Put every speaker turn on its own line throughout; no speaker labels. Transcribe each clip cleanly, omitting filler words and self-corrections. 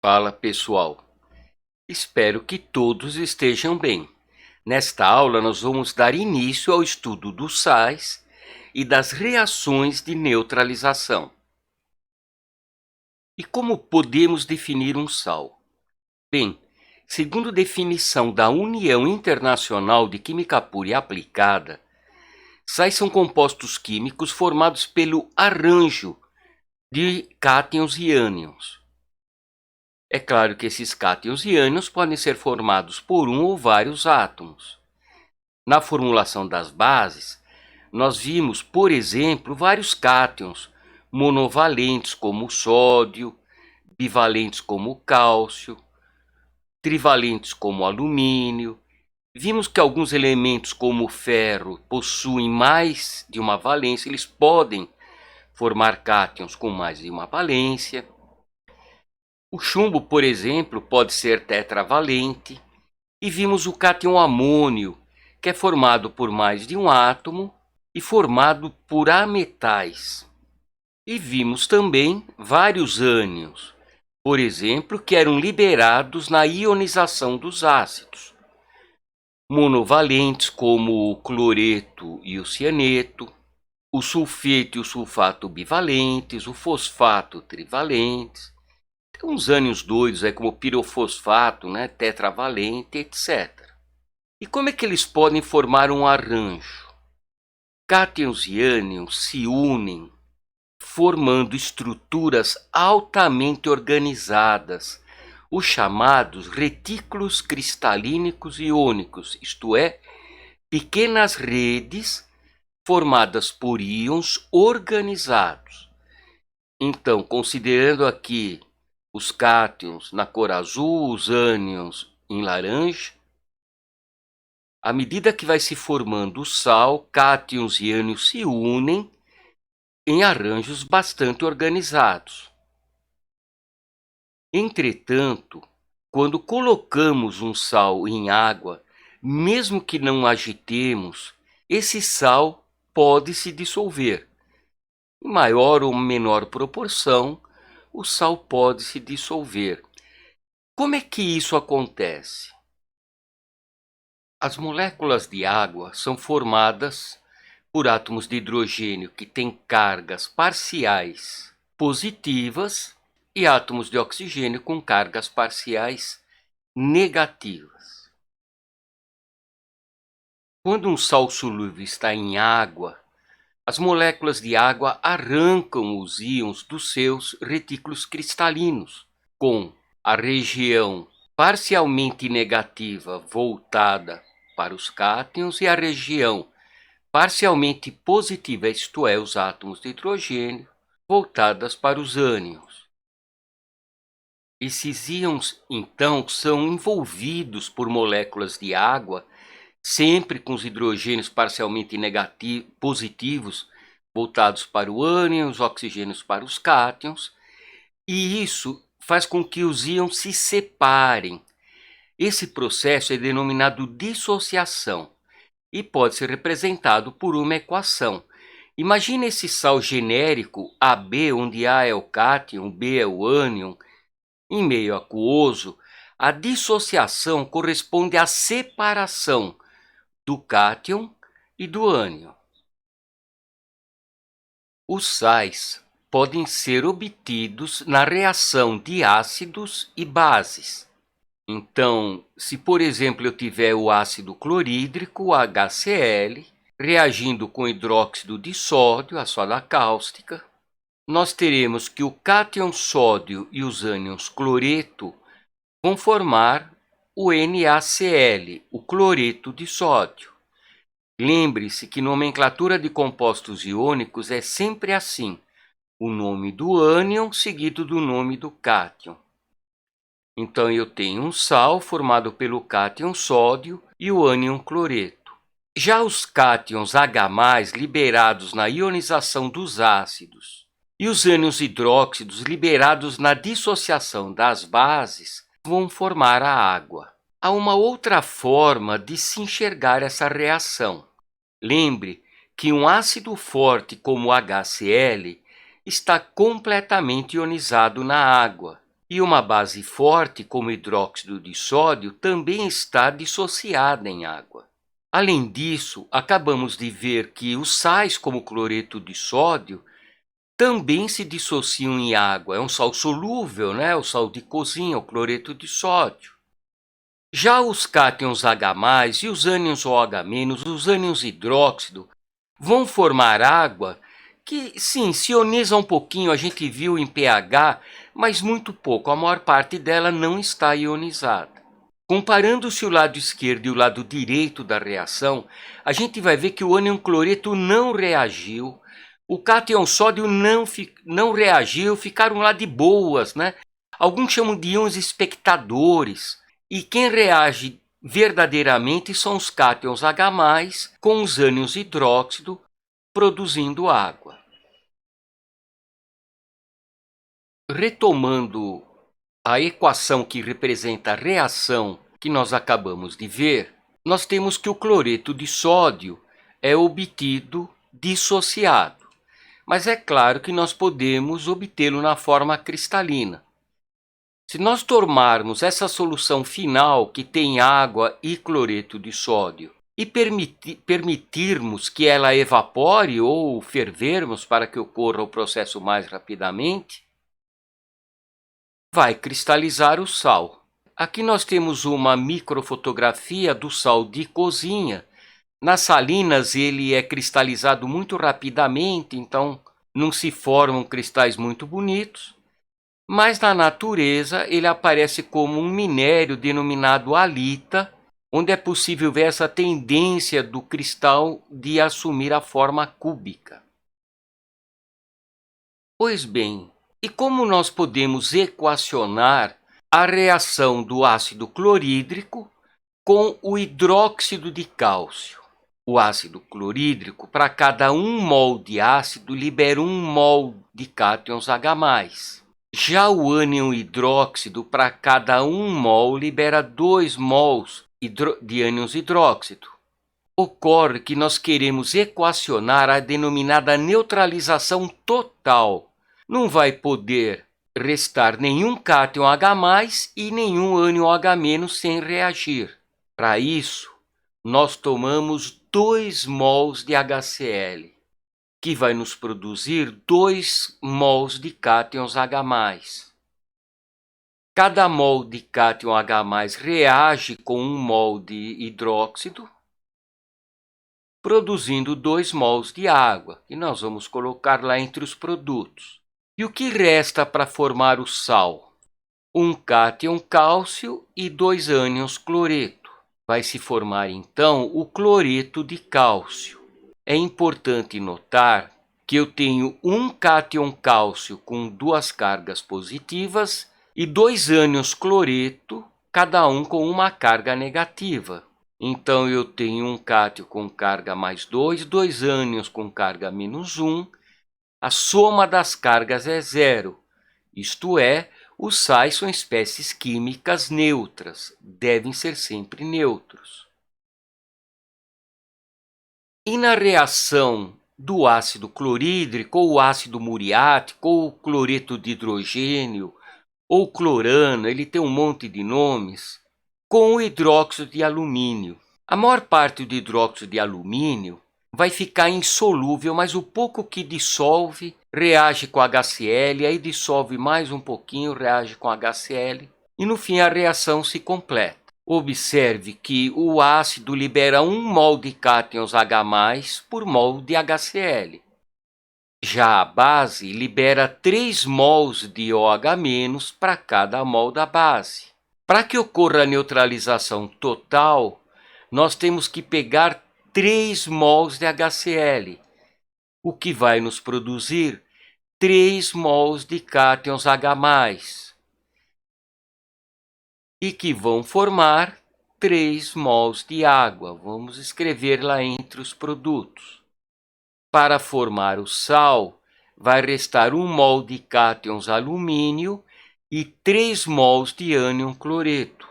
Fala pessoal, espero que todos estejam bem. Nesta aula nós vamos dar início ao estudo dos sais e das reações de neutralização. E como podemos definir um sal? Bem, segundo definição da União Internacional de Química Pura e Aplicada, sais são compostos químicos formados pelo arranjo de cátions e ânions. É claro que esses cátions e ânions podem ser formados por um ou vários átomos. Na formulação das bases, nós vimos, por exemplo, vários cátions monovalentes como o sódio, bivalentes como o cálcio, trivalentes como o alumínio. Vimos que alguns elementos como o ferro possuem mais de uma valência, eles podem formar cátions com mais de uma valência. O chumbo, por exemplo, pode ser tetravalente, e vimos o cátion amônio, que é formado por mais de um átomo e formado por ametais. E vimos também vários ânions, por exemplo, que eram liberados na ionização dos ácidos. Monovalentes como o cloreto e o cianeto, o sulfeto e o sulfato bivalentes, o fosfato trivalentes. Tem uns ânions doidos como pirofosfato, tetravalente, etc. E como é que eles podem formar um arranjo? Cátions e ânions se unem formando estruturas altamente organizadas, os chamados retículos cristalínicos iônicos, isto é, pequenas redes formadas por íons organizados. Então, considerando aqui os cátions na cor azul, os ânions em laranja, à medida que vai se formando o sal, cátions e ânions se unem em arranjos bastante organizados. Entretanto, quando colocamos um sal em água, mesmo que não agitemos, esse sal pode se dissolver. Em maior ou menor proporção, o sal pode se dissolver. Como é que isso acontece? As moléculas de água são formadas por átomos de hidrogênio que têm cargas parciais positivas e átomos de oxigênio com cargas parciais negativas. Quando um sal solúvel está em água, as moléculas de água arrancam os íons dos seus retículos cristalinos, com a região parcialmente negativa voltada para os cátions e a região parcialmente positiva, isto é, os átomos de hidrogênio, voltadas para os ânions. Esses íons, então, são envolvidos por moléculas de água, sempre com os hidrogênios parcialmente positivos, voltados para o ânion, os oxigênios para os cátions, e isso faz com que os íons se separem. Esse processo é denominado dissociação e pode ser representado por uma equação. Imagine esse sal genérico AB, onde A é o cátion, B é o ânion, em meio aquoso. A dissociação corresponde à separação do cátion e do ânion. Os sais podem ser obtidos na reação de ácidos e bases. Então, se por exemplo eu tiver o ácido clorídrico, o HCl, reagindo com hidróxido de sódio, a soda cáustica, nós teremos que o cátion sódio e os ânions cloreto vão formar o NaCl, o cloreto de sódio. Lembre-se que nomenclatura de compostos iônicos é sempre assim: o nome do ânion seguido do nome do cátion. Então eu tenho um sal formado pelo cátion sódio e o ânion cloreto. Já os cátions H+, liberados na ionização dos ácidos, e os ânions hidróxidos liberados na dissociação das bases, vão formar a água. Há uma outra forma de se enxergar essa reação. Lembre que um ácido forte como o HCl está completamente ionizado na água, E uma base forte, como hidróxido de sódio, também está dissociada em água. Além disso, acabamos de ver que os sais, como o cloreto de sódio, também se dissociam em água. É um sal solúvel, né? O sal de cozinha, o cloreto de sódio. Já os cátions H+, e os ânions OH-, os ânions hidróxido, vão formar água que, sim, se ioniza um pouquinho, a gente viu em pH, mas muito pouco. A maior parte dela não está ionizada. Comparando-se o lado esquerdo e o lado direito da reação, a gente vai ver que o ânion cloreto não reagiu, o cátion sódio não reagiu, ficaram lá de boas, né? Alguns chamam de íons espectadores, e quem reage verdadeiramente são os cátions H+, com os ânions hidróxido, produzindo água. Retomando a equação que representa a reação que nós acabamos de ver, nós temos que o cloreto de sódio é obtido dissociado. Mas é claro que nós podemos obtê-lo na forma cristalina. Se nós tomarmos essa solução final, que tem água e cloreto de sódio, e permitirmos que ela evapore ou fervermos para que ocorra o processo mais rapidamente, vai cristalizar o sal. Aqui nós temos uma microfotografia do sal de cozinha. Nas salinas ele é cristalizado muito rapidamente, então não se formam cristais muito bonitos. Mas na natureza ele aparece como um minério denominado halita, onde é possível ver essa tendência do cristal de assumir a forma cúbica. Pois bem, e como nós podemos equacionar a reação do ácido clorídrico com o hidróxido de cálcio? O ácido clorídrico, para cada 1 mol de ácido, libera 1 mol de cátions H+. Já o ânion hidróxido, para cada 1 mol, libera 2 mols de ânions hidróxido. Ocorre que nós queremos equacionar a denominada neutralização total. Não vai poder restar nenhum cátion H+, e nenhum ânion H- sem reagir. Para isso, nós tomamos 2 mols de HCl, que vai nos produzir 2 mols de cátions H+. Cada mol de cátion H+ reage com 1 mol de hidróxido, produzindo 2 mols de água, que nós vamos colocar lá entre os produtos. E o que resta para formar o sal? 1 cátion cálcio e 2 ânions cloreto. Vai se formar então o cloreto de cálcio. É importante notar que eu tenho 1 cátion cálcio com 2 cargas positivas e 2 ânions cloreto, cada um com uma carga negativa. Então eu tenho 1 cátion com carga +2, 2 ânions com carga -1. A soma das cargas é zero, isto é, os sais são espécies químicas neutras, devem ser sempre neutros. E na reação do ácido clorídrico, ou ácido muriático, ou cloreto de hidrogênio, ou clorano, ele tem um monte de nomes, com o hidróxido de alumínio. A maior parte do hidróxido de alumínio vai ficar insolúvel, mas o pouco que dissolve reage com HCl, aí dissolve mais um pouquinho, reage com HCl, e no fim a reação se completa. Observe que o ácido libera 1 mol de cátions H+ por mol de HCl. Já a base libera 3 mols de OH- para cada mol da base. Para que ocorra a neutralização total, nós temos que pegar 3 mols de HCl, o que vai nos produzir 3 mols de cátions H+, e que vão formar 3 mols de água. Vamos escrever lá entre os produtos. Para formar o sal, vai restar 1 mol de cátions alumínio e 3 mols de ânion cloreto,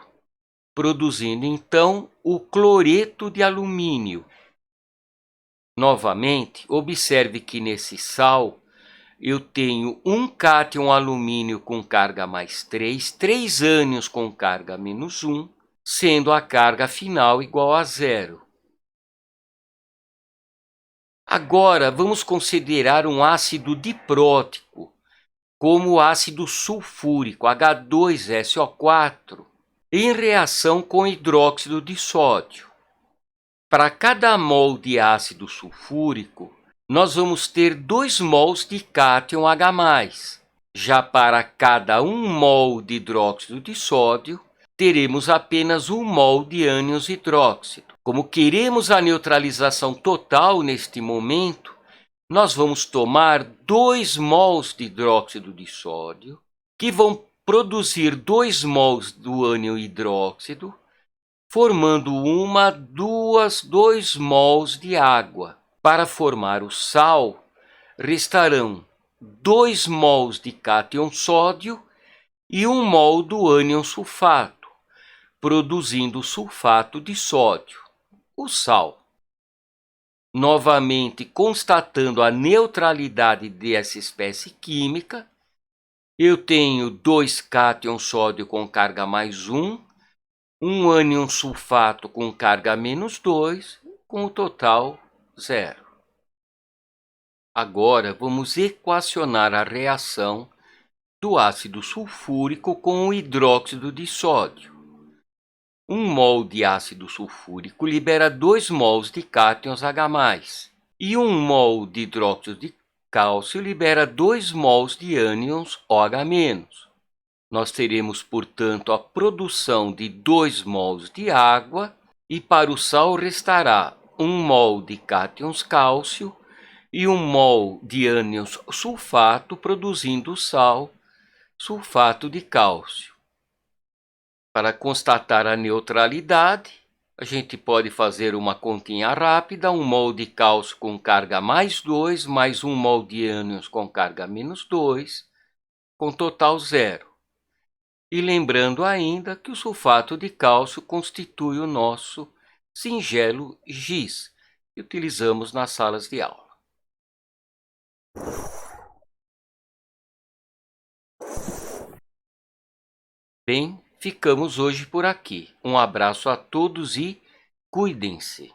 produzindo então o cloreto de alumínio. Novamente, observe que nesse sal eu tenho um cátion alumínio com carga mais 3 ânions com carga menos 1, sendo a carga final igual a 0. Agora, vamos considerar um ácido diprótico, como o ácido sulfúrico, H2SO4, em reação com hidróxido de sódio. Para cada mol de ácido sulfúrico, nós vamos ter 2 mols de cátion H+. Já para cada 1 mol de hidróxido de sódio, teremos apenas 1 mol de ânions hidróxido. Como queremos a neutralização total neste momento, nós vamos tomar 2 mols de hidróxido de sódio, que vão produzir 2 mols do ânion hidróxido, formando 2 mols de água. Para formar o sal, restarão 2 mols de cátion sódio e 1 mol do ânion sulfato, produzindo o sulfato de sódio, o sal. Novamente, constatando a neutralidade dessa espécie química, eu tenho 2 cátion sódio com carga mais 1, um ânion sulfato com carga menos 2, com o total 0. Agora, vamos equacionar a reação do ácido sulfúrico com o hidróxido de sódio. 1 mol de ácido sulfúrico libera 2 mols de cátions H+, e 1 mol de hidróxido de cálcio libera 2 mols de ânions OH-. Nós teremos, portanto, a produção de 2 mols de água, e para o sal restará 1 mol de cátions cálcio e 1 mol de ânions sulfato, produzindo o sal, sulfato de cálcio. Para constatar a neutralidade, a gente pode fazer uma continha rápida: 1 mol de cálcio com carga mais 2, mais 1 mol de ânions com carga menos 2, com total 0. E lembrando ainda que o sulfato de cálcio constitui o nosso singelo giz, que utilizamos nas salas de aula. Bem, ficamos hoje por aqui. Um abraço a todos e cuidem-se!